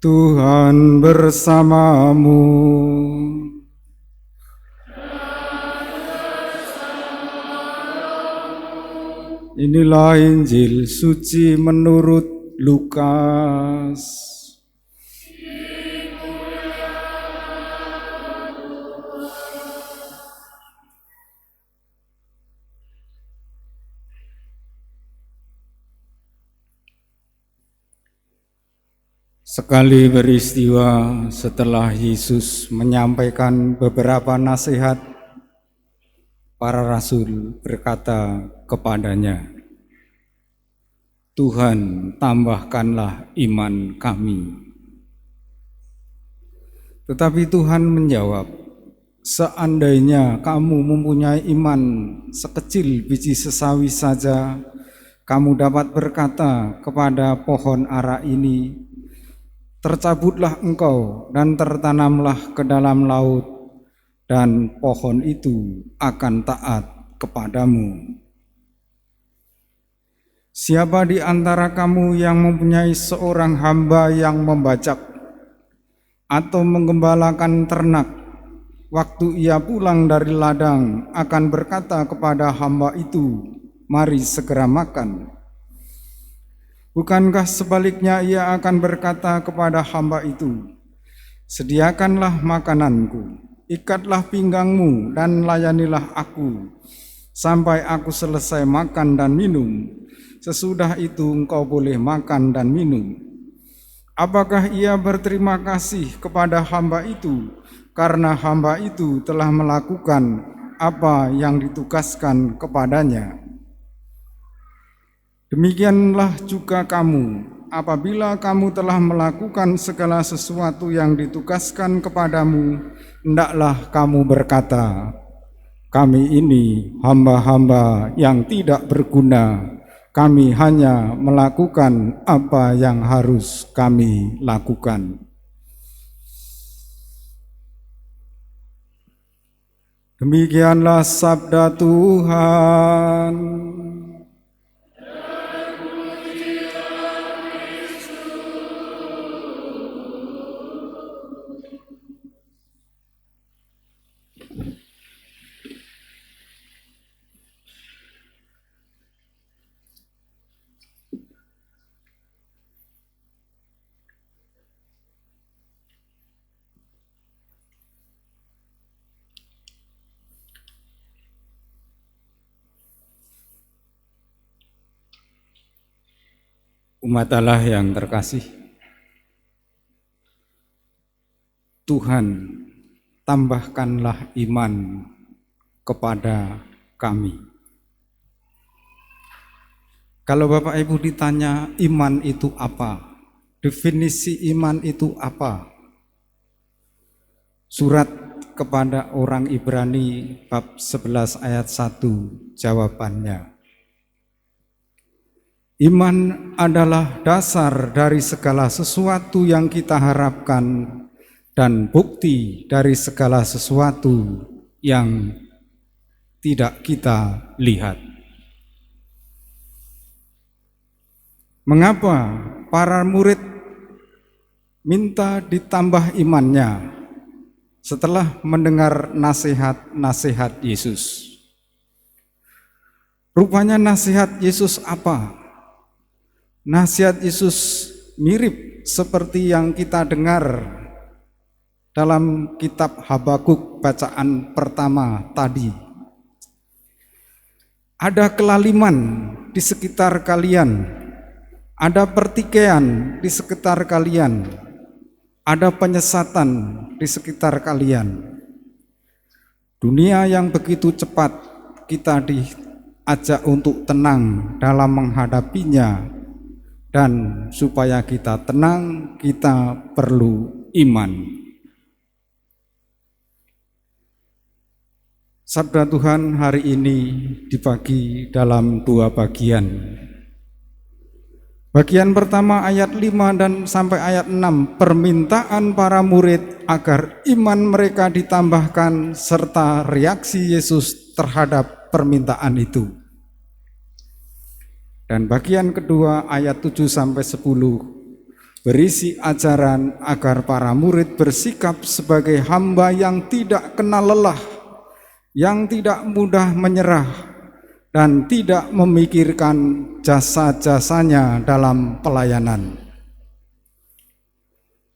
Tuhan bersamamu. Inilah Injil suci menurut Lukas. Sekali peristiwa setelah Yesus menyampaikan beberapa nasihat, para rasul berkata kepadanya, "Tuhan, tambahkanlah iman kami." Tetapi Tuhan menjawab, "Seandainya kamu mempunyai iman sekecil biji sesawi saja, kamu dapat berkata kepada pohon ara ini, 'Tercabutlah engkau dan tertanamlah ke dalam laut,' dan pohon itu akan taat kepadamu. Siapa di antara kamu yang mempunyai seorang hamba yang membajak atau menggembalakan ternak, waktu ia pulang dari ladang akan berkata kepada hamba itu, 'Mari segera makan'? Bukankah sebaliknya ia akan berkata kepada hamba itu, 'Sediakanlah makananku, ikatlah pinggangmu dan layanilah aku, sampai aku selesai makan dan minum. Sesudah itu engkau boleh makan dan minum.' Apakah ia berterima kasih kepada hamba itu, karena hamba itu telah melakukan apa yang ditugaskan kepadanya? Demikianlah juga kamu, apabila kamu telah melakukan segala sesuatu yang ditugaskan kepadamu, hendaklah kamu berkata, 'Kami ini hamba-hamba yang tidak berguna, kami hanya melakukan apa yang harus kami lakukan.'" Demikianlah sabda Tuhan. Umat Allah yang terkasih, Tuhan, tambahkanlah iman kepada kami. Kalau Bapak Ibu ditanya iman itu apa, definisi iman itu apa? Surat kepada orang Ibrani bab 11 ayat 1 jawabannya, iman adalah dasar dari segala sesuatu yang kita harapkan dan bukti dari segala sesuatu yang tidak kita lihat. Mengapa para murid minta ditambah imannya setelah mendengar nasihat-nasihat Yesus? Rupanya nasihat Yesus apa? Nasihat Yesus mirip seperti yang kita dengar dalam kitab Habakuk bacaan pertama tadi. Ada kelaliman di sekitar kalian, ada pertikaian di sekitar kalian, ada penyesatan di sekitar kalian. Dunia yang begitu cepat kita diajak untuk tenang dalam menghadapinya. Dan supaya kita tenang, kita perlu iman. Sabda Tuhan hari ini dibagi dalam 2 bagian. Bagian pertama ayat 5 dan sampai ayat 6, permintaan para murid agar iman mereka ditambahkan serta reaksi Yesus terhadap permintaan itu. Dan bagian kedua ayat 7 sampai 10, berisi ajaran agar para murid bersikap sebagai hamba yang tidak kenal lelah, yang tidak mudah menyerah, dan tidak memikirkan jasa-jasanya dalam pelayanan.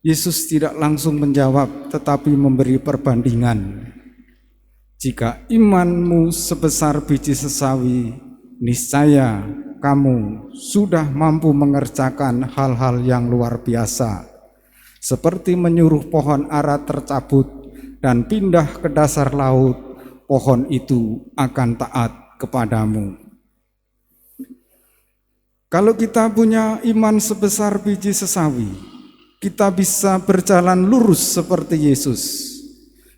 Yesus tidak langsung menjawab, tetapi memberi perbandingan. Jika imanmu sebesar biji sesawi, niscaya kamu sudah mampu mengerjakan hal-hal yang luar biasa, seperti menyuruh pohon ara tercabut dan pindah ke dasar laut, pohon itu akan taat kepadamu. Kalau kita punya iman sebesar biji sesawi, kita bisa berjalan lurus seperti Yesus,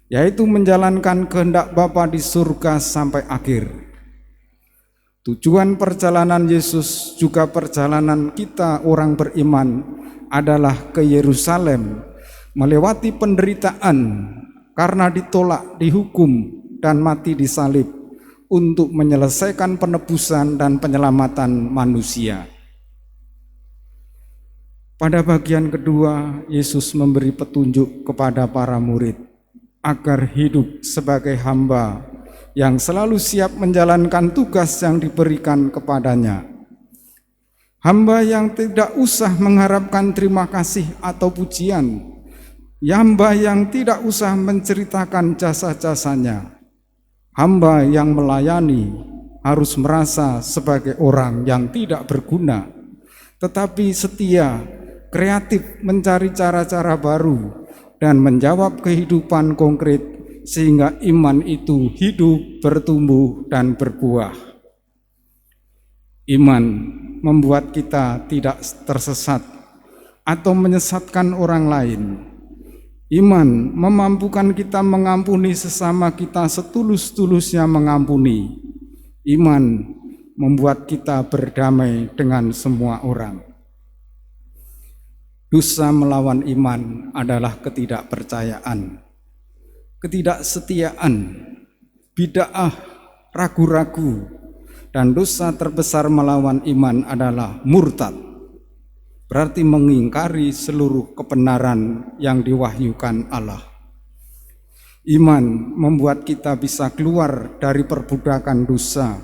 yaitu menjalankan kehendak Bapa di surga sampai akhir. Tujuan perjalanan Yesus juga perjalanan kita orang beriman adalah ke Yerusalem, melewati penderitaan karena ditolak, dihukum, dan mati disalib untuk menyelesaikan penebusan dan penyelamatan manusia. Pada bagian kedua, Yesus memberi petunjuk kepada para murid agar hidup sebagai hamba yang selalu siap menjalankan tugas yang diberikan kepadanya. Hamba yang tidak usah mengharapkan terima kasih atau pujian, hamba yang tidak usah menceritakan jasa-jasanya, hamba yang melayani harus merasa sebagai orang yang tidak berguna, tetapi setia, kreatif mencari cara-cara baru, dan menjawab kehidupan konkret sehingga iman itu hidup, bertumbuh, dan berbuah. Iman membuat kita tidak tersesat atau menyesatkan orang lain. Iman memampukan kita mengampuni sesama kita setulus-tulusnya mengampuni. Iman membuat kita berdamai dengan semua orang. Dosa melawan iman adalah ketidakpercayaan, ketidaksetiaan, bid'ah, ragu-ragu, dan dosa terbesar melawan iman adalah murtad, berarti mengingkari seluruh kebenaran yang diwahyukan Allah. Iman membuat kita bisa keluar dari perbudakan dosa,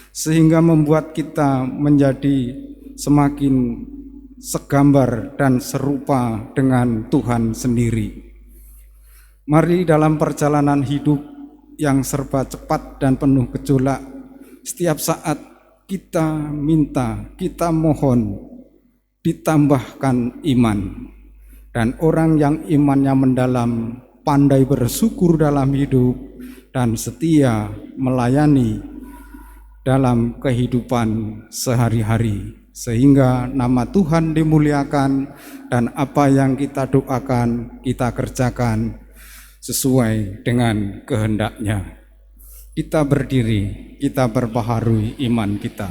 sehingga membuat kita menjadi semakin segambar dan serupa dengan Tuhan sendiri. Mari dalam perjalanan hidup yang serba cepat dan penuh gejolak, setiap saat kita minta, kita mohon ditambahkan iman. Dan orang yang imannya mendalam, pandai bersyukur dalam hidup, dan setia melayani dalam kehidupan sehari-hari. Sehingga nama Tuhan dimuliakan dan apa yang kita doakan, kita kerjakan sesuai dengan kehendaknya. Kita berdiri, kita berbaharui iman kita.